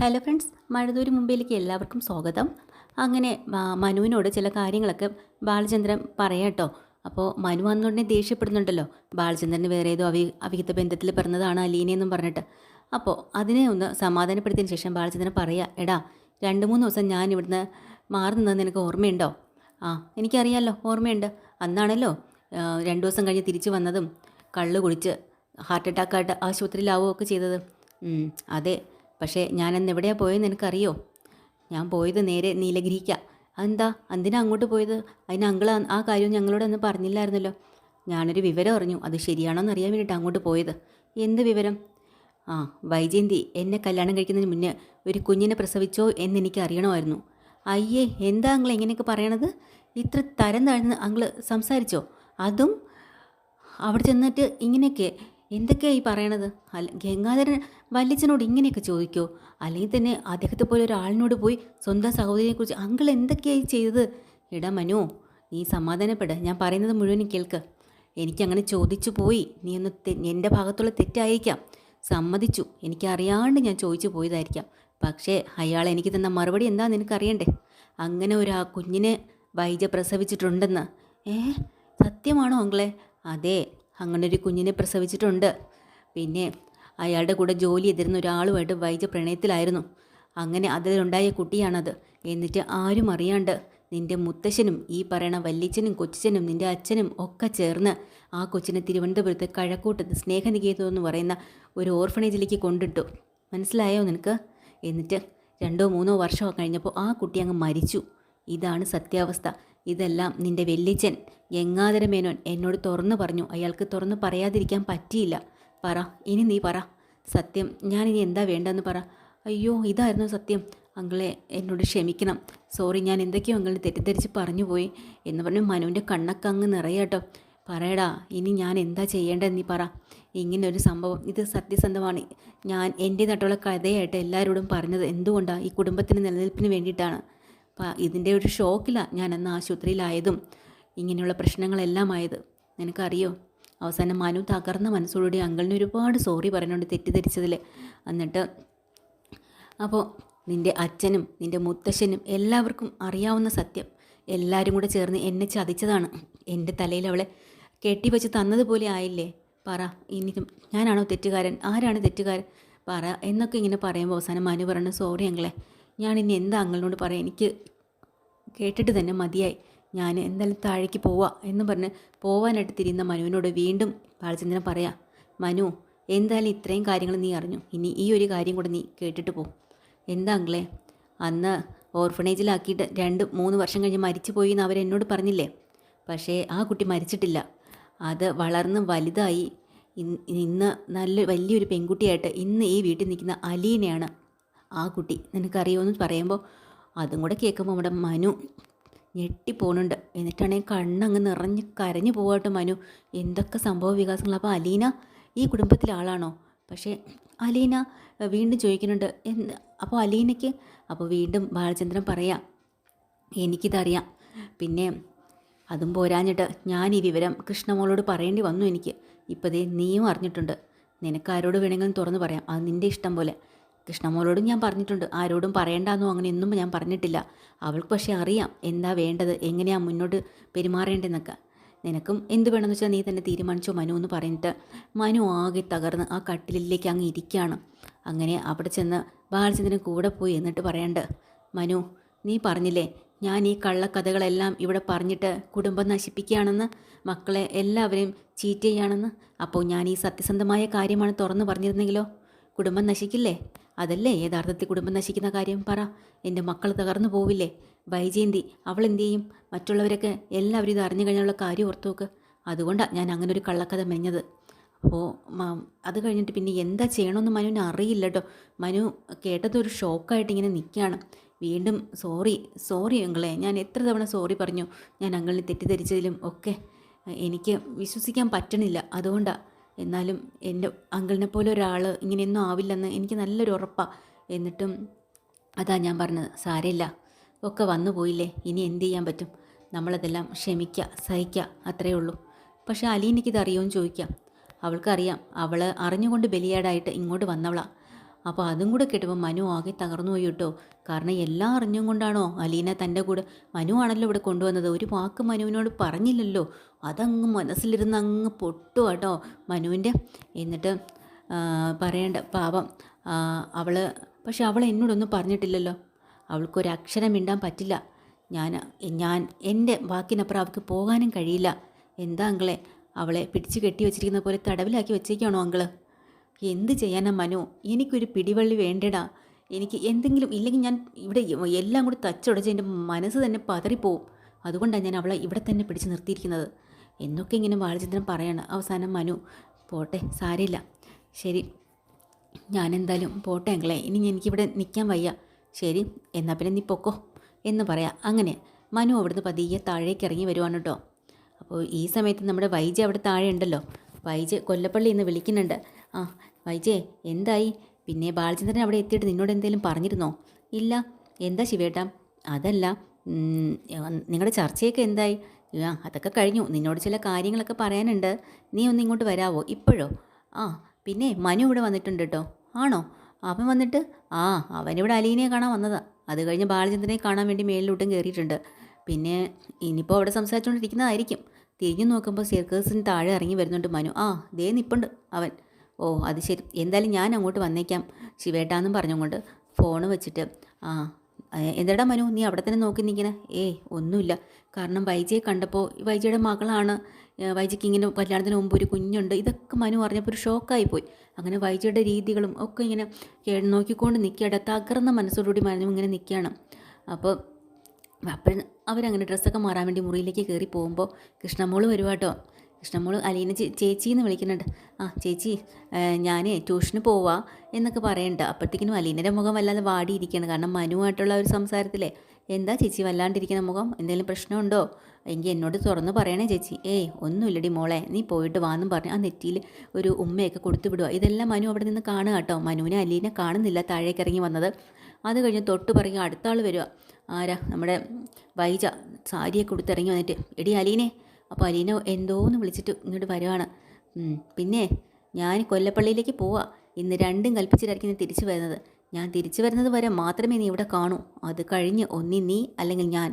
Hello friends, മഴതൂരി മുംബൈയിലേക്ക് എല്ലാവർക്കും സ്വാഗതം. അങ്ങനെ മനുവിനോട് ചില കാര്യങ്ങളൊക്കെ ബാലചന്ദ്രൻ പറയാട്ടോ. അപ്പോൾ മനു വന്നുടനെ ദേഷ്യപ്പെടുന്നുണ്ടല്ലോ, ബാലചന്ദ്രന് വേറെ ഏതോ അവിഹിത ബന്ധത്തിൽ പിറന്നതാണ് അലീനയെന്നും പറഞ്ഞിട്ട്. അപ്പോൾ അതിനെ ഒന്ന് സമാധാനപ്പെടുത്തിയതിന് ശേഷം ബാലചന്ദ്രൻ പറയുക, എടാ 2-3 ദിവസം ഞാൻ ഇവിടുന്ന് മാറി നിന്നത് നിനക്ക് ഓർമ്മയുണ്ടോ? ആ, എനിക്കറിയാമല്ലോ, ഓർമ്മയുണ്ട്. അന്നാണല്ലോ 2 ദിവസം കഴിഞ്ഞ് തിരിച്ചു വന്നതും കള്ള് കുടിച്ച് ഹാർട്ട് അറ്റാക്കായിട്ട് ആശുപത്രിയിലാവുകയൊക്കെ ചെയ്തത്. അതെ, പക്ഷേ ഞാനന്ന് എവിടെയാണ് പോയതെന്ന് എനിക്കറിയോ? ഞാൻ പോയത് നേരെ നീലഗിരിക്കാണ്. അതെന്താ, എന്തിനാ അങ്ങോട്ട് പോയത്? അതിന് അങ്കിൾ ആ കാര്യം ഞങ്ങളോടൊന്നും പറഞ്ഞില്ലായിരുന്നല്ലോ. ഞാനൊരു വിവരം അറിഞ്ഞു, അത് ശരിയാണോ എന്ന് അറിയാൻ വേണ്ടിയിട്ട് അങ്ങോട്ട് പോയത്. എന്ത് വിവരം? ആ, വൈജയന്തി എന്നെ കല്യാണം കഴിക്കുന്നതിന് മുന്നേ ഒരു കുഞ്ഞിനെ പ്രസവിച്ചോ എന്നെനിക്ക് അറിയണമായിരുന്നു. അയ്യേ, എന്താ അങ്കിൾ എങ്ങനെയൊക്കെ പറയണത്? ഇത്ര തരം താഴ്ന്ന് അങ്കിൾ സംസാരിച്ചോ? അതും അവിടെ ചെന്നിട്ട് ഇങ്ങനെയൊക്കെ എന്തൊക്കെയാണ് ഈ പറയണത്? ഗംഗാധരൻ വല്യച്ഛനോട് ഇങ്ങനെയൊക്കെ ചോദിക്കോ? അല്ലെങ്കിൽ തന്നെ അദ്ദേഹത്തെ പോലെ ഒരാളിനോട് പോയി സ്വന്തം സഹോദരിയെക്കുറിച്ച് അങ്കിൾ എന്തൊക്കെയായി ചെയ്തത്? എടാ മനു, നീ സമാധാനപ്പെട്, ഞാൻ പറയുന്നത് മുഴുവനും കേൾക്ക്. എനിക്കങ്ങനെ ചോദിച്ചു പോയി, നീ ഒന്ന് എൻ്റെ ഭാഗത്തുള്ള തെറ്റായിരിക്കാം, സമ്മതിച്ചു. എനിക്കറിയാണ്ട് ഞാൻ ചോദിച്ചു പോയതായിരിക്കാം. പക്ഷേ അയാൾ എനിക്ക് തന്ന മറുപടി എന്താണെന്ന് നിനക്കറിയണ്ടേ? അങ്ങനെ ഒരു ആ കുഞ്ഞിനെ വൈജ പ്രസവിച്ചിട്ടുണ്ടെന്ന്. സത്യമാണോ അങ്കിളെ? അതെ, അങ്ങനൊരു കുഞ്ഞിനെ പ്രസവിച്ചിട്ടുണ്ട്. പിന്നെ അയാളുടെ കൂടെ ജോലി ചെയ്തിരുന്ന ഒരാളുമായിട്ട് വൈജ പ്രണയത്തിലായിരുന്നു. അങ്ങനെ അതിലുണ്ടായ കുട്ടിയാണത്. എന്നിട്ട് ആരും അറിയാണ്ട് നിൻ്റെ മുത്തശ്ശനും ഈ പറയണ വല്യച്ഛനും കൊച്ചനും നിൻ്റെ അച്ഛനും ഒക്കെ ചേർന്ന് ആ കൊച്ചിനെ തിരുവനന്തപുരത്ത് കഴക്കൂട്ടത്ത് സ്നേഹനികേതം എന്ന് പറയുന്ന ഒരു ഓർഫണേജിലേക്ക് കൊണ്ടിട്ടു. മനസ്സിലായോ നിനക്ക്? എന്നിട്ട് 2-3 വർഷം കഴിഞ്ഞപ്പോൾ ആ കുട്ടി അങ്ങ് മരിച്ചു. ഇതാണ് സത്യാവസ്ഥ. ഇതെല്ലാം നിൻ്റെ വല്യച്ഛൻ ഗംഗാധര മേനോൻ എന്നോട് തുറന്നു പറഞ്ഞു. അയാൾക്ക് തുറന്നു പറയാതിരിക്കാൻ പറ്റിയില്ല. പറ, ഇനി നീ പറ സത്യം. ഞാനിനി എന്താ വേണ്ടെന്ന് പറ. അയ്യോ, ഇതായിരുന്നു സത്യം. അങ്കിളെ എന്നോട് ക്ഷമിക്കണം, സോറി, ഞാൻ എന്തൊക്കെയോ അങ്കിളിനെ തെറ്റിദ്ധരിച്ച് പറഞ്ഞു പോയി എന്ന് പറഞ്ഞു മനുവിൻ്റെ കണ്ണൊക്കെ അങ്ങ് നിറയാട്ടോ. പറയടാ, ഇനി ഞാൻ എന്താ ചെയ്യേണ്ടത് നീ പറ. ഇങ്ങനൊരു സംഭവം, ഇത് സത്യസന്ധമാണ്. ഞാൻ എൻ്റെ നാട്ടുള്ള കഥയായിട്ട് എല്ലാവരോടും പറഞ്ഞത് എന്തുകൊണ്ടാണ്? ഈ കുടുംബത്തിൻ്റെ നിലനിൽപ്പിന് വേണ്ടിയിട്ടാണ്. ഇതിൻ്റെ ഒരു ഷോക്കിലാണ് ഞാൻ അന്ന് ആശുപത്രിയിലായതും ഇങ്ങനെയുള്ള പ്രശ്നങ്ങളെല്ലാം ആയത്. നിനക്കറിയോ? അവസാനം മനു തകർന്ന മനസ്സോടുകൂടി അങ്കിളിന് ഒരുപാട് സോറി പറയുന്നുണ്ട് തെറ്റിദ്ധരിച്ചതിൽ. എന്നിട്ട് അപ്പോൾ നിൻ്റെ അച്ഛനും നിൻ്റെ മുത്തശ്ശനും എല്ലാവർക്കും അറിയാവുന്ന സത്യം എല്ലാവരും കൂടെ ചേർന്ന് എന്നെ ചതിച്ചതാണ്. എൻ്റെ തലയിൽ അവളെ കെട്ടിവെച്ച് തന്നതുപോലെ ആയില്ലേ? പറ, ഇനി ഞാനാണോ തെറ്റുകാരൻ? ആരാണ് തെറ്റുകാരൻ? പറ എന്നൊക്കെ ഇങ്ങനെ പറയുമ്പോൾ അവസാനം മനു പറഞ്ഞു, സോറി അങ്കിളെ, ഞാനിനി എന്താ അങ്കിളിനോട് പറയാം, എനിക്ക് കേട്ടിട്ട് തന്നെ മതിയായി, ഞാൻ എന്തായാലും താഴേക്ക് പോവാം എന്ന് പറഞ്ഞ് പോവാനായിട്ട് തിരിയുന്ന മനുവിനോട് വീണ്ടും ബാലചന്ദ്രൻ പറയാം, മനു, എന്തായാലും ഇത്രയും കാര്യങ്ങൾ നീ അറിഞ്ഞു, ഇനി ഈ ഒരു കാര്യം കൂടെ നീ കേട്ടിട്ട് പോ. എന്താ അങ്കിളെ? അന്ന് ഓർഫണേജിലാക്കിയിട്ട് 2-3 വർഷം കഴിഞ്ഞ് മരിച്ചു പോയി എന്ന് അവരെന്നോട് പറഞ്ഞില്ലേ? പക്ഷേ ആ കുട്ടി മരിച്ചിട്ടില്ല. അത് വളർന്ന് വലുതായി ഇന്ന് നല്ല വലിയൊരു പെൺകുട്ടിയായിട്ട് ഇന്ന് ഈ വീട്ടിൽ നിൽക്കുന്ന അലീനയാണ് ആ കുട്ടി. നിനക്കറിയുമെന്ന് പറയുമ്പോൾ അതും കൂടെ കേൾക്കുമ്പോൾ നമ്മുടെ മനു ഞെട്ടിപ്പോണുണ്ട്. എന്നിട്ടാണെങ്കിൽ കണ്ണങ്ങ് നിറഞ്ഞ് കരഞ്ഞു പോവാട്ടോ മനു. എന്തൊക്കെ സംഭവ വികാസങ്ങൾ. അപ്പോൾ അലീന ഈ കുടുംബത്തിലെ ആളാണോ? പക്ഷേ അലീന വീണ്ടും ചോദിക്കുന്നുണ്ട്, അപ്പോൾ അലീനയ്ക്ക്? അപ്പോൾ വീണ്ടും ബാലചന്ദ്രൻ പറയാം, എനിക്കിതറിയാം. പിന്നെ അതും പോരാഞ്ഞിട്ട് ഞാൻ ഈ വിവരം കൃഷ്ണമോളോട് പറയേണ്ടി വന്നു എനിക്ക്. ഇപ്പോഴേ നീയും അറിഞ്ഞിട്ടുണ്ട്. നിനക്കാരോട് വേണമെങ്കിലും തുറന്നു പറയാം, അത് നിൻ്റെ ഇഷ്ടം പോലെ. കൃഷ്ണമോളോടും ഞാൻ പറഞ്ഞിട്ടുണ്ട്, ആരോടും പറയേണ്ടെന്നോ അങ്ങനെയൊന്നും ഞാൻ പറഞ്ഞിട്ടില്ല. അവൾക്ക് പക്ഷേ അറിയാം എന്താ വേണ്ടത്, എങ്ങനെയാണ് മുന്നോട്ട് പെരുമാറേണ്ടതെന്നൊക്കെ. നിനക്കും എന്ത് വേണമെന്ന് വെച്ചാൽ നീ തന്നെ തീരുമാനിച്ചോ മനു എന്ന് പറഞ്ഞിട്ട് മനു ആകെ തകർന്ന് ആ കട്ടിലിലേക്ക് അങ്ങ് ഇരിക്കുകയാണ്. അങ്ങനെ അവിടെ ചെന്ന് ബാലചന്ദ്രൻ കൂടെ പോയി എന്നിട്ട് പറയണ്ട്, മനു, നീ പറഞ്ഞില്ലേ ഞാൻ ഈ കള്ളക്കഥകളെല്ലാം ഇവിടെ പറഞ്ഞിട്ട് കുടുംബം നശിപ്പിക്കുകയാണെന്ന്, മക്കളെ എല്ലാവരെയും ചീറ്റ് ചെയ്യുകയാണെന്ന്. അപ്പോൾ ഞാൻ ഈ സത്യസന്ധമായ കാര്യമാണ് തുറന്നു പറഞ്ഞിരുന്നെങ്കിലോ കുടുംബം നശിക്കില്ലേ? അതല്ലേ യഥാർത്ഥത്തിൽ കുടുംബം നശിക്കുന്ന കാര്യം? പറ, എൻ്റെ മക്കൾ തകർന്നു പോവില്ലേ? വൈജയന്തി അവൾ എന്തു ചെയ്യും? മറ്റുള്ളവരൊക്കെ എല്ലാവരും ഇത് അറിഞ്ഞു കഴിഞ്ഞുള്ള കാര്യം ഓർത്തു നോക്ക്. അതുകൊണ്ടാണ് ഞാൻ അങ്ങനെ ഒരു കള്ളക്കഥ മെഞ്ഞത്. അപ്പോൾ അത് കഴിഞ്ഞിട്ട് പിന്നെ എന്താ ചെയ്യണമെന്ന് മനുവിന് അറിയില്ല കേട്ടോ. മനു കേട്ടതൊരു ഷോക്കായിട്ട് ഇങ്ങനെ നിൽക്കുകയാണ്. വീണ്ടും സോറി അങ്കിളെ, ഞാൻ എത്ര തവണ സോറി പറഞ്ഞു, ഞാൻ അങ്കിളിനെ തെറ്റിദ്ധരിച്ചതിലും ഒക്കെ എനിക്ക് വിശ്വസിക്കാൻ പറ്റണില്ല, അതുകൊണ്ടാണ്. എന്നാലും എൻ്റെ അങ്കിളിനെ പോലെ ഒരാൾ ഇങ്ങനെയൊന്നും ആവില്ലെന്ന് എനിക്ക് നല്ലൊരു ഉറപ്പാണ്. എന്നിട്ടും അതാ ഞാൻ പറഞ്ഞത്, സാരമില്ല, ഒക്കെ വന്നു പോയില്ലേ, ഇനി എന്ത് ചെയ്യാൻ പറ്റും? നമ്മളതെല്ലാം ക്ഷമിക്കുക, സഹിക്കുക, അത്രയേ ഉള്ളൂ. പക്ഷേ അലീനയ്ക്കിത് അറിയുമെന്ന് ചോദിക്കാം. അവൾക്കറിയാം, അവൾ അറിഞ്ഞുകൊണ്ട് ബലിയാടായിട്ട് ഇങ്ങോട്ട് വന്നവളാണ്. അപ്പോൾ അതും കൂടെ കേട്ടപ്പോൾ മനു ആകെ തകർന്നു പോയി കേട്ടോ. കാരണം എല്ലാം അറിഞ്ഞും കൊണ്ടാണോ അലീന തൻ്റെ കൂടെ, മനു ആണല്ലോ ഇവിടെ കൊണ്ടുവന്നത്, ഒരു വാക്ക് മനുവിനോട് പറഞ്ഞില്ലല്ലോ. അതങ്ങ് മനസ്സിലിരുന്ന് അങ്ങ് പൊട്ടു കേട്ടോ മനുവിൻ്റെ. എന്നിട്ട് പറയേണ്ട പാവം അവൾ, പക്ഷെ അവൾ എന്നോടൊന്നും പറഞ്ഞിട്ടില്ലല്ലോ. അവൾക്കൊരക്ഷരം മിണ്ടാൻ പറ്റില്ല. ഞാൻ ഞാൻ എൻ്റെ വാക്കിനപ്പുറം അവൾക്ക് പോകാനും കഴിയില്ല. എന്താ അങ്കിളെ, അവളെ പിടിച്ച് കെട്ടി വെച്ചിരിക്കുന്ന പോലെ തടവിലാക്കി വെച്ചേക്കാണോ അങ്കിള്? എന്ത് ചെയ്യാനാ മനു, എനിക്കൊരു പിടിവള്ളി വേണ്ടടാ. എനിക്ക് എന്തെങ്കിലും ഇല്ലെങ്കിൽ ഞാൻ ഇവിടെ എല്ലാം കൂടി തച്ചുടച്ച് എൻ്റെ മനസ്സ് തന്നെ പതറിപ്പോവും. അതുകൊണ്ടാണ് ഞാൻ അവളെ ഇവിടെ തന്നെ പിടിച്ച് നിർത്തിയിരിക്കുന്നത് എന്നൊക്കെ ഇങ്ങനെ ബാലചന്ദ്രൻ പറയണം. അവസാനം മനു, പോട്ടെ സാരമില്ല, ശരി ഞാനെന്തായാലും പോട്ടെ അങ്കിളെ, ഇനി എനിക്കിവിടെ നിൽക്കാൻ വയ്യ. ശരി എന്നാൽ പിന്നെ നീ പൊക്കോ എന്ന് പറയാം. അങ്ങനെ മനു അവിടുന്ന് പതിയെ താഴേക്ക് ഇറങ്ങി വരുവാണ് കേട്ടോ. അപ്പോൾ ഈ സമയത്ത് നമ്മുടെ വൈജ അവിടെ താഴെ ഉണ്ടല്ലോ. വൈജ കൊല്ലപ്പള്ളി എന്ന് വിളിക്കുന്നുണ്ട്. ആ വൈജേ, എന്തായി? പിന്നെ ബാലചന്ദ്രൻ അവിടെ എത്തിയിട്ട് നിന്നോട് എന്തെങ്കിലും പറഞ്ഞിരുന്നോ? ഇല്ല. എന്താ ശിവേട്ടാ? അതല്ല, നിങ്ങളുടെ ചർച്ചയൊക്കെ എന്തായി? അതൊക്കെ കഴിഞ്ഞു. നിന്നോട് ചില കാര്യങ്ങളൊക്കെ പറയാനുണ്ട്. നീ ഒന്ന് ഇങ്ങോട്ട് വരാവോ? ഇപ്പോഴോ? ആ പിന്നെ മനു ഇവിടെ വന്നിട്ടുണ്ട് കേട്ടോ. ആണോ? അവൻ വന്നിട്ട്? ആ അവനിവിടെ അലീനയെ കാണാൻ വന്നതാ. അത് കഴിഞ്ഞ് ബാലചന്ദ്രനെ കാണാൻ വേണ്ടി മേലിലോട്ടും കയറിയിട്ടുണ്ട്. പിന്നെ ഇനിയിപ്പോൾ അവിടെ സംസാരിച്ചുകൊണ്ടിരിക്കുന്നതായിരിക്കും. തിരിഞ്ഞു നോക്കുമ്പോൾ സർക്കസിന് താഴെ ഇറങ്ങി വരുന്നുണ്ട് മനു. ആ ദേ നിപ്പുണ്ട് അവൻ. ഓ അത് ശരി, എന്തായാലും ഞാൻ അങ്ങോട്ട് വന്നേക്കാം ശിവേട്ടാന്നും പറഞ്ഞുകൊണ്ട് ഫോണ് വെച്ചിട്ട്. ആ എന്താടാ മനു, നീ അവിടെ തന്നെ നോക്കി നിൽക്കണേ? ഒന്നുമില്ല. കാരണം വൈജയെ കണ്ടപ്പോൾ, വൈജയുടെ മകളാണ്, വൈജയ്ക്ക് ഇങ്ങനെ കല്യാണത്തിന് മുമ്പ് ഒരു കുഞ്ഞുണ്ട്, ഇതൊക്കെ മനു പറഞ്ഞപ്പോൾ ഒരു ഷോക്കായിപ്പോയി. അങ്ങനെ വൈജയുടെ രീതികളും ഒക്കെ ഇങ്ങനെ നോക്കിക്കൊണ്ട് നിൽക്കുകയാണ്. തകർന്ന മനസ്സോടുകൂടി മനു ഇങ്ങനെ നിൽക്കുകയാണ്. അപ്പോൾ അവരങ്ങനെ ഡ്രസ്സൊക്കെ മാറാൻ വേണ്ടി മുറിയിലേക്ക് കയറി പോകുമ്പോൾ കൃഷ്ണമോള് വരുവാട്ടോ. കൃഷ്ണമോള് അലീന ചേച്ചിന്ന് വിളിക്കുന്നുണ്ട്. ആ ചേച്ചി, ഞാൻ ട്യൂഷന് പോവാ എന്നൊക്കെ പറയണ്ട. അപ്പോഴത്തേക്കിനും അലീനയുടെ മുഖം വല്ലാതെ വാടിയിരിക്കുകയാണ്. കാരണം മനുവായിട്ടുള്ള ഒരു സംസാരത്തിലെ എന്താ ചേച്ചി വല്ലാണ്ടിരിക്കുന്ന മുഖം? എന്തെങ്കിലും പ്രശ്നമുണ്ടോ? എങ്കിൽ എന്നോട് തുറന്ന് പറയണേ ചേച്ചി. ഒന്നുമില്ലടി മോളെ, നീ പോയിട്ട് വാന്നും പറഞ്ഞ് ആ നെറ്റിയിൽ ഒരു ഉമ്മയൊക്കെ കൊടുത്തു വിടുക. ഇതെല്ലാം മനു അവിടെ നിന്ന് കാണുക കേട്ടോ. മനുവിനെ അലീന കാണുന്നില്ല താഴേക്ക് ഇറങ്ങി വന്നത്. അത് കഴിഞ്ഞ് തൊട്ട് പറയുക അടുത്ത ആൾ വരിക. ആരാ? നമ്മുടെ വൈജ സാരിയൊക്കെ കൊടുത്തിറങ്ങി വന്നിട്ട്, എടി അലീനെ. അപ്പോൾ അലീന എന്തോന്ന് വിളിച്ചിട്ട് ഇങ്ങോട്ട് വരുവാണ്. പിന്നെ ഞാൻ കൊല്ലപ്പള്ളിയിലേക്ക് പോവാ. ഇന്ന് രണ്ടും കൽപ്പിച്ചിട്ടായിരിക്കും ഞാൻ തിരിച്ചു വരുന്നത്. ഞാൻ തിരിച്ചു വരുന്നത് വരെ മാത്രമേ നീ ഇവിടെ കാണൂ. അത് കഴിഞ്ഞ് ഒന്നി നീ അല്ലെങ്കിൽ ഞാൻ,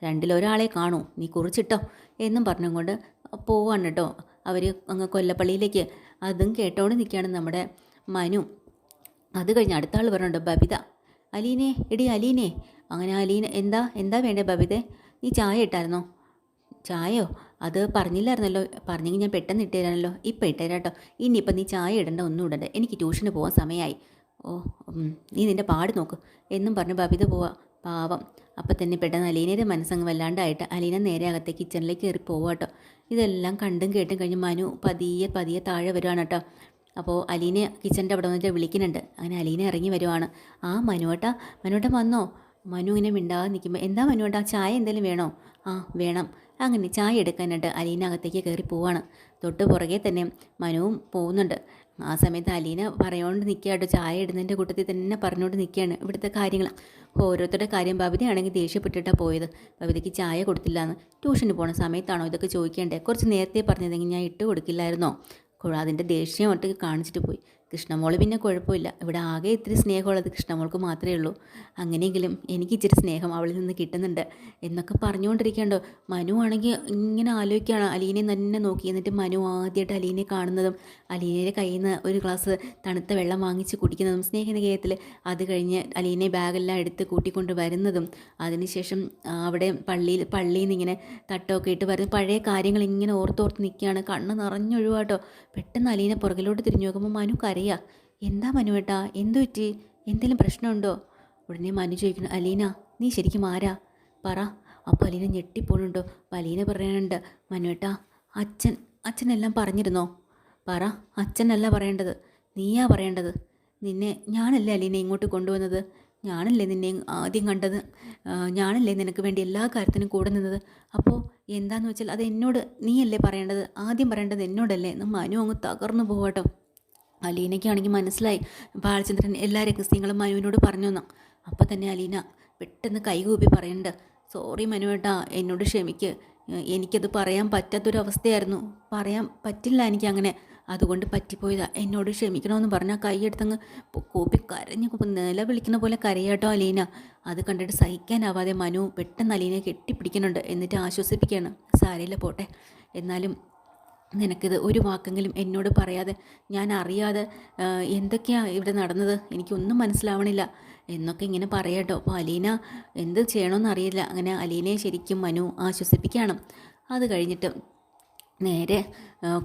രണ്ടിലൊരാളെ കാണൂ. നീ കുറിച്ചിട്ടോ എന്നും പറഞ്ഞുകൊണ്ട് പോവാണ് കേട്ടോ അവർ അങ്ങ് കൊല്ലപ്പള്ളിയിലേക്ക്. അതും കേട്ടോണ്ട് നിൽക്കുകയാണ് നമ്മുടെ മനു. അത് കഴിഞ്ഞ് അടുത്ത ആൾ പറഞ്ഞുണ്ട്, ബബിത. അലീനെ, എടി അലീനെ. അങ്ങനെ അലീന, എന്താ വേണ്ടേ ബബിതേ? നീ ചായ ഇട്ടായിരുന്നോ? ചായയോ? അത് പറഞ്ഞില്ലായിരുന്നല്ലോ. പറഞ്ഞെങ്കിൽ ഞാൻ പെട്ടെന്ന് ഇട്ടുതരാനല്ലോ. ഇപ്പം ഇട്ടുതരാം കേട്ടോ. ഇനിയിപ്പം നീ ചായ ഇടണ്ട, ഒന്നും ഇടണ്ട. എനിക്ക് ട്യൂഷന് പോകാൻ സമയമായി. ഓ നീ നിൻ്റെ പാട് നോക്ക് എന്നും പറഞ്ഞ് ബബിത പോവാ. പാവം. അപ്പം തന്നെ പെട്ടെന്ന് അലീനയുടെ മനസ്സങ്ങ് വല്ലാണ്ടായിട്ട് അലീന നേരെ അകത്തേക്ക് കിച്ചണിലേക്ക് കയറി പോവാ കേട്ടോ. ഇതെല്ലാം കണ്ടും കേട്ടും കഴിഞ്ഞ് മനു പതിയെ താഴെ വരുവാണ് കേട്ടോ. അപ്പോൾ അലീന കിച്ചൻ്റെ അവിടെ വന്നിട്ട് വിളിക്കുന്നുണ്ട്. അങ്ങനെ അലീന ഇറങ്ങി വരുവാണ്. ആ മനുവേട്ടൻ വന്നോ? മനു ഇങ്ങനെ മിണ്ടാതെ നിൽക്കുമ്പോൾ, എന്താ മനുവേട്ടാ, ചായ എന്തെങ്കിലും വേണോ? ആ വേണം. അങ്ങനെ ചായ എടുക്കാനായിട്ട് അലീന അകത്തേക്ക് കയറി പോവാണ്. തൊട്ട് പുറകെ തന്നെ മനുവും പോകുന്നുണ്ട്. ആ സമയത്ത് അലീന പറഞ്ഞുകൊണ്ട് നിൽക്കുകയാട്ടോ. ചായ ഇടുന്നതിൻ്റെ കൂട്ടത്തിൽ തന്നെ പറഞ്ഞുകൊണ്ട് നിൽക്കുകയാണ് ഇവിടുത്തെ കാര്യങ്ങൾ. ഓരോരുത്തരുടെ കാര്യം. ബബിതയാണെങ്കിൽ ദേഷ്യപ്പെട്ടിട്ടാണ് പോയത്. ബബിതയ്ക്ക് ചായ കൊടുത്തില്ല എന്ന്. ട്യൂഷന് പോണ സമയത്താണോ ഇതൊക്കെ ചോദിക്കേണ്ടത്? കുറച്ച് നേരത്തെ പറഞ്ഞതെങ്കിൽ ഞാൻ ഇട്ട് കൊടുക്കില്ലായിരുന്നോ? അതിൻ്റെ ദേഷ്യം ഒട്ട് കാണിച്ചിട്ട് പോയി. കൃഷ്ണമോൾ പിന്നെ കുഴപ്പമില്ല. ഇവിടെ ആകെ ഇത്തിരി സ്നേഹമുള്ളത് കൃഷ്ണമോൾക്ക് മാത്രമേ ഉള്ളൂ. അങ്ങനെയെങ്കിലും എനിക്ക് ഇച്ചിരി സ്നേഹം അവളിൽ നിന്ന് കിട്ടുന്നുണ്ട് എന്നൊക്കെ പറഞ്ഞുകൊണ്ടിരിക്കണ്ടോ. മനു ആണെങ്കിൽ ഇങ്ങനെ ആലോചിക്കുകയാണ്. അലീനെ തന്നെ നോക്കി. എന്നിട്ട് മനു ആദ്യമായിട്ട് അലീനെ കാണുന്നതും അലീനയുടെ കയ്യിൽ നിന്ന് ഒരു ഗ്ലാസ് തണുത്ത വെള്ളം വാങ്ങിച്ച് കുടിക്കുന്നതും സ്നേഹനികേയത്തിൽ. അത് കഴിഞ്ഞ് അലീനെ ബാഗെല്ലാം എടുത്ത് കൂട്ടിക്കൊണ്ട് വരുന്നതും, അതിനുശേഷം അവിടെ പള്ളിയിൽ നിന്ന് ഇങ്ങനെ തട്ടമൊക്കെ ഇട്ട് വരുന്ന പഴയ കാര്യങ്ങൾ ഇങ്ങനെ ഓർത്തോർത്ത് നിൽക്കുകയാണ്. കണ്ണ് നിറഞ്ഞൊഴിവാട്ടോ. പെട്ടെന്ന് അലീന പുറകിലോട്ട് തിരിഞ്ഞു നോക്കുമ്പോൾ മനു കരയാ. എന്താ മനുവേട്ടാ, എന്തു പറ്റി? എന്തെങ്കിലും പ്രശ്നമുണ്ടോ? ഉടനെ മനു ചോദിക്കുന്നു, അലീന നീ ശരിക്കും ആരാ? പറ. അപ്പോൾ അലീന ഞെട്ടിപ്പോണുണ്ടോ. അപ്പോൾ അലീന പറയാനുണ്ട്, മനുവേട്ടാ അച്ഛനെല്ലാം പറഞ്ഞിരുന്നോ? പറ. അച്ഛനല്ല പറയേണ്ടത്, നീയാ പറയേണ്ടത്. ഞാനല്ലേ അലീനെ ഇങ്ങോട്ട് കൊണ്ടുവന്നത്? ഞാനല്ലേ നിന്നെ ആദ്യം കണ്ടത്? ഞാനല്ലേ നിനക്ക് വേണ്ടി എല്ലാ കാര്യത്തിനും കൂടെ നിന്നത്? അപ്പോൾ എന്താണെന്ന് വെച്ചാൽ അത് എന്നോട് നീയല്ലേ പറയേണ്ടത്? ആദ്യം പറയേണ്ടത് എന്നോടല്ലേ എന്ന് മനു അങ്ങ് തകർന്നു പോവാട്ടോ. അലീനയ്ക്കാണെങ്കിൽ മനസ്സിലായി ബാലചന്ദ്രൻ എല്ലാ രഹസ്യങ്ങളും മനുവിനോട് പറഞ്ഞു എന്നാ. അപ്പോൾ തന്നെ അലീന പെട്ടെന്ന് കൈകൂപ്പി പറയുന്നുണ്ട്, സോറി മനുവേട്ടാ, എന്നോട് ക്ഷമിക്ക്. എനിക്കത് പറയാൻ പറ്റാത്തൊരവസ്ഥയായിരുന്നു. പറയാൻ പറ്റില്ല എനിക്കങ്ങനെ. അതുകൊണ്ട് പറ്റിപ്പോയതാ, എന്നോട് ക്ഷമിക്കണമെന്ന് പറഞ്ഞാൽ കൈയെടുത്തങ്ങ് കൂപ്പി കരഞ്ഞ് നിലവിളിക്കുന്ന പോലെ കരയാട്ടോ അലീന. അത് കണ്ടിട്ട് സഹിക്കാനാവാതെ മനു പെട്ടെന്ന് അലീനയെ കെട്ടിപ്പിടിക്കുന്നുണ്ട്. എന്നിട്ട് ആശ്വസിപ്പിക്കുകയാണ്. സാരമില്ല പോട്ടെ, എന്നാലും നിനക്കിത് ഒരു വാക്കെങ്കിലും എന്നോട് പറയാതെ ഞാൻ അറിയാതെ എന്തൊക്കെയാണ് ഇവിടെ നടന്നത്, എനിക്കൊന്നും മനസ്സിലാവണില്ല എന്നൊക്കെ ഇങ്ങനെ പറയാട്ടോ. അപ്പോൾ അലീന എന്ത് ചെയ്യണമെന്ന് അറിയില്ല. അങ്ങനെ അലീനയെ ശരിക്കും മനു ആശ്വസിപ്പിക്കുകയാണ്. അത് കഴിഞ്ഞിട്ട് നേരെ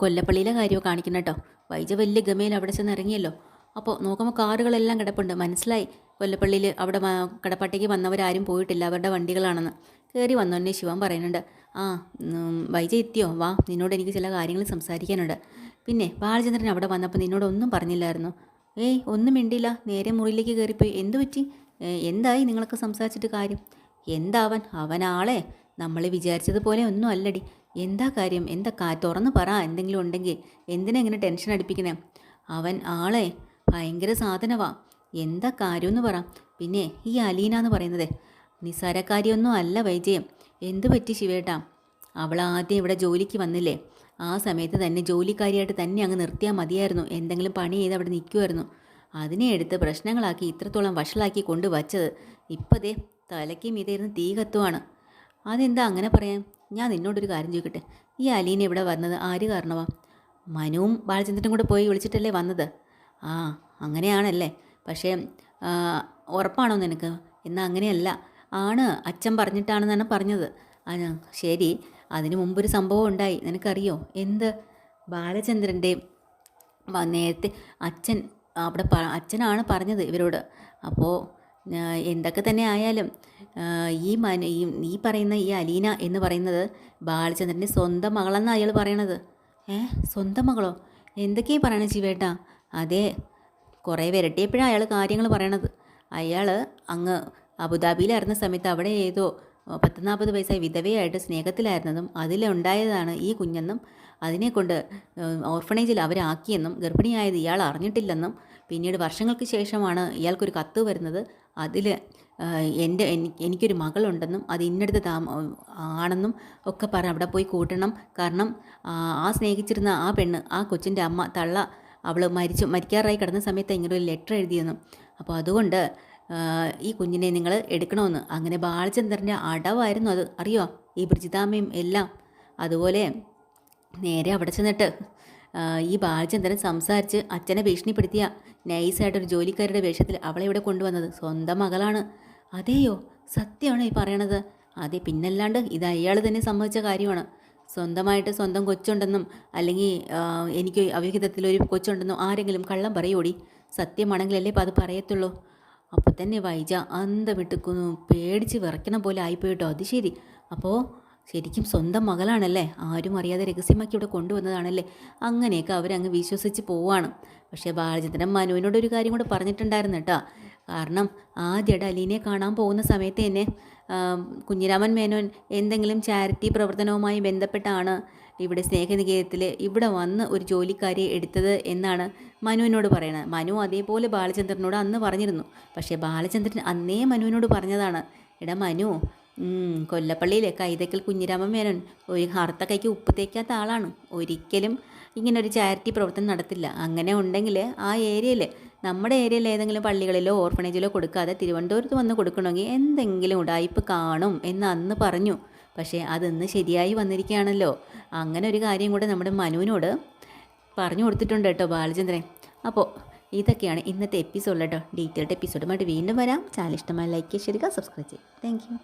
കൊല്ലപ്പള്ളിയിലെ കാര്യമോ കാണിക്കണം കേട്ടോ. വൈജ വലിയ ഗമയിൽ അവിടെ ചെന്ന് ഇറങ്ങിയല്ലോ. അപ്പോൾ നോക്കുമ്പോൾ കാറുകളെല്ലാം കിടപ്പുണ്ട്. മനസ്സിലായി കൊല്ലപ്പള്ളിയിൽ അവിടെ കടപ്പാട്ടേക്ക് വന്നവരാരും പോയിട്ടില്ല, അവരുടെ വണ്ടികളാണെന്ന്. കയറി വന്നോന്നെ ശിവൻ പറയുന്നുണ്ട്. ആ വൈജ എത്തിയോ, വാ, നിന്നോട് എനിക്ക് ചില കാര്യങ്ങൾ സംസാരിക്കാനുണ്ട്. പിന്നെ ബാലചന്ദ്രൻ അവിടെ വന്നപ്പോൾ നിന്നോടൊന്നും പറഞ്ഞില്ലായിരുന്നു? ഏയ് ഒന്നും മിണ്ടില്ല, നേരെ മുറിയിലേക്ക് കയറിപ്പോയി. എന്തു പറ്റി, എന്തായി നിങ്ങളൊക്കെ സംസാരിച്ചിട്ട് കാര്യം? എന്താവൻ, അവനാളെ നമ്മൾ വിചാരിച്ചതുപോലെ ഒന്നും അല്ലടി. എന്താ കാര്യം, എന്താ തുറന്ന് പറ, എന്തെങ്കിലും ഉണ്ടെങ്കിൽ. എന്തിനാ ഇങ്ങനെ ടെൻഷൻ അടിപ്പിക്കണേ? അവൻ ആളെ ഭയങ്കര സാധനവാ. എന്താ കാര്യമെന്ന് പറ. പിന്നെ ഈ അലീന എന്ന് പറയുന്നത് നിസ്സാരക്കാരിയൊന്നും അല്ല വൈജയം. എന്തു പറ്റി ശിവേട്ടാ? അവൾ ആദ്യം ഇവിടെ ജോലിക്ക് വന്നില്ലേ, ആ സമയത്ത് തന്നെ ജോലിക്കാരിയായിട്ട് തന്നെ അങ്ങ് നിർത്തിയാൽ മതിയായിരുന്നു. എന്തെങ്കിലും പണി ചെയ്ത് അവിടെ നിൽക്കുമായിരുന്നു. അതിനെ എടുത്ത് പ്രശ്നങ്ങളാക്കി ഇത്രത്തോളം വഷളാക്കി കൊണ്ടുവച്ചത് ഇപ്പതേ തലയ്ക്ക് മീതായിരുന്നു തീ കത്തുവാണ്. അതെന്താ അങ്ങനെ പറയാൻ? ഞാൻ നിന്നോടൊരു കാര്യം ചോദിക്കട്ടെ, ഈ അലീന ഇവിടെ വന്നത് ആര് കാരണമാ? മനുവും ബാലചന്ദ്രനും കൂടെ പോയി വിളിച്ചിട്ടല്ലേ വന്നത്? ആ അങ്ങനെയാണല്ലേ. പക്ഷേ ഉറപ്പാണോ നിനക്ക്? എന്നാൽ അങ്ങനെയല്ല, ആണ് അച്ഛൻ പറഞ്ഞിട്ടാണെന്നാണ് പറഞ്ഞത്. ശരി, അതിനു മുമ്പൊരു സംഭവം ഉണ്ടായി, നിനക്കറിയോ? എന്ത്? ബാലചന്ദ്രൻ്റെ നേരത്തെ അച്ഛൻ അവിടെ അച്ഛനാണ് പറഞ്ഞത് ഇവരോട്. അപ്പോൾ എന്തൊക്കെ തന്നെ ആയാലും ഈ പറയുന്ന ഈ അലീന എന്ന് പറയുന്നത് ബാലചന്ദ്രൻ്റെ സ്വന്തം മകളെന്നാണ് അയാൾ പറയണത്. സ്വന്തം മകളോ? എന്തൊക്കെയാണ് പറയണത് ശിവേട്ടാ? അതെ, കുറേ വിരട്ടിയപ്പോഴാണ് അയാൾ കാര്യങ്ങൾ പറയണത്. അയാൾ അങ്ങ് അബുദാബിയിലായിരുന്ന സമയത്ത് അവിടെ ഏതോ 40 വയസ്സായി വിധവയായിട്ട് സ്നേഹത്തിലായിരുന്നതും അതിലുണ്ടായതാണ് ഈ കുഞ്ഞെന്നും അതിനെക്കൊണ്ട് ഓർഫണേജിൽ അവരാക്കിയെന്നും ഗർഭിണിയായത് ഇയാൾ അറിഞ്ഞിട്ടില്ലെന്നും പിന്നീട് വർഷങ്ങൾക്ക് ശേഷമാണ് ഇയാൾക്കൊരു കത്ത് വരുന്നത്. അതിൽ എനിക്കൊരു മകളുണ്ടെന്നും അത് ഇന്നടുത്ത് ആണെന്നും ഒക്കെ പറഞ്ഞ് അവിടെ പോയി കൂട്ടണം. കാരണം ആ സ്നേഹിച്ചിരുന്ന ആ പെണ്ണ്, ആ കൊച്ചിൻ്റെ അമ്മ തള്ള, അവൾ മരിക്കാറായി കിടന്ന സമയത്ത് ഇങ്ങനെ ഒരു ലെറ്റർ എഴുതിയെന്നും. അപ്പോൾ അതുകൊണ്ട് ഈ കുഞ്ഞിനെ നിങ്ങൾ എടുക്കണമെന്ന്. അങ്ങനെ ബാലചന്ദ്രൻ്റെ അടവായിരുന്നു അത്, അറിയോ? ഈ ബ്രിജിതാമ്മയും എല്ലാം. അതുപോലെ നേരെ അവിടെ ചെന്നിട്ട് ഈ ബാലചന്ദ്രൻ സംസാരിച്ച് അച്ഛനെ ഭീഷണിപ്പെടുത്തിയ നൈസായിട്ടൊരു ജോലിക്കാരുടെ വേഷത്തിൽ അവളെ ഇവിടെ കൊണ്ടുവന്നത് സ്വന്തം മകളാണ്. അതെയോ? സത്യമാണ് ഈ പറയണത്? അതെ, പിന്നല്ലാണ്ട് ഇത് അയാൾ തന്നെ സമ്മതിച്ച കാര്യമാണ്. സ്വന്തമായിട്ട് സ്വന്തം കൊച്ചുണ്ടെന്നും അല്ലെങ്കിൽ എനിക്ക് അവിഹിതത്തിലൊരു കൊച്ചുണ്ടെന്നും ആരെങ്കിലും കള്ളം പറയോടി? സത്യമാണെങ്കിലല്ലേ ഇപ്പം അത് പറയത്തുള്ളൂ. അപ്പോൾ തന്നെ വൈജ അന്തം വിട്ടുക്കുന്നു, പേടിച്ച് വിറയ്ക്കണ പോലെ ആയിപ്പോയിട്ടോ. അത് ശരി, അപ്പോൾ ശരിക്കും സ്വന്തം മകളാണല്ലേ, ആരും അറിയാതെ രഹസ്യമാക്കി ഇവിടെ കൊണ്ടുവന്നതാണല്ലേ. അങ്ങനെയൊക്കെ അവരങ്ങ് വിശ്വസിച്ച് പോവാണ്. പക്ഷേ ബാലചന്ദ്രൻ മനുവിനോടൊരു കാര്യം കൂടെ പറഞ്ഞിട്ടുണ്ടായിരുന്നു കേട്ടോ. കാരണം ആദ്യമായിട്ട് അലീനയെ കാണാൻ പോകുന്ന സമയത്ത് തന്നെ കുഞ്ഞിരാമൻ മേനോൻ എന്തെങ്കിലും ചാരിറ്റി പ്രവർത്തനവുമായി ബന്ധപ്പെട്ടാണ് ഇവിടെ സ്നേഹനികേതത്തിൽ ഇവിടെ വന്ന് ഒരു ജോലിക്കാരിയെ എടുത്തത് എന്നാണ് മനുവിനോട് പറയണത്. മനു അതേപോലെ ബാലചന്ദ്രനോട് അന്ന് പറഞ്ഞിരുന്നു. പക്ഷേ ബാലചന്ദ്രൻ അന്നേ മനുവിനോട് പറഞ്ഞതാണ്, എടാ മനു, കൊല്ലപ്പള്ളിയിലെ കൈതക്കൽ കുഞ്ഞിരാമൻ മേനോൻ ഒരു ഹർത്ത കൈക്ക് ഉപ്പ് തേക്കാത്ത ആളാണ്. ഒരിക്കലും ഇങ്ങനൊരു ചാരിറ്റി പ്രവർത്തനം നടത്തില്ല. അങ്ങനെ ഉണ്ടെങ്കിൽ ആ ഏരിയയിൽ, നമ്മുടെ ഏരിയയിൽ ഏതെങ്കിലും പള്ളികളിലോ ഓർഫണേജിലോ കൊടുക്കാതെ തിരുവനന്തപുരത്ത് വന്ന് കൊടുക്കണമെങ്കിൽ എന്തെങ്കിലും ഉടായ്പ് കാണും എന്ന് അന്ന് പറഞ്ഞു. പക്ഷേ അതിന്ന് ശരിയായി വന്നിരിക്കുകയാണല്ലോ. അങ്ങനെ ഒരു കാര്യം കൂടെ നമ്മുടെ മനുവിനോട് പറഞ്ഞു കൊടുത്തിട്ടുണ്ട് കേട്ടോ ബാലചന്ദ്രൻ. അപ്പോൾ ഇതൊക്കെയാണ് ഇന്നത്തെ എപ്പിസോഡ് കേട്ടോ. ഡീറ്റെയിൽഡ് എപ്പിസോഡുമായിട്ട് വീണ്ടും വരാം. ചാനൽ ഇഷ്ടമായി ലൈക്ക് ചെയ്യുക, സബ്സ്ക്രൈബ് ചെയ്യുക. Thank you.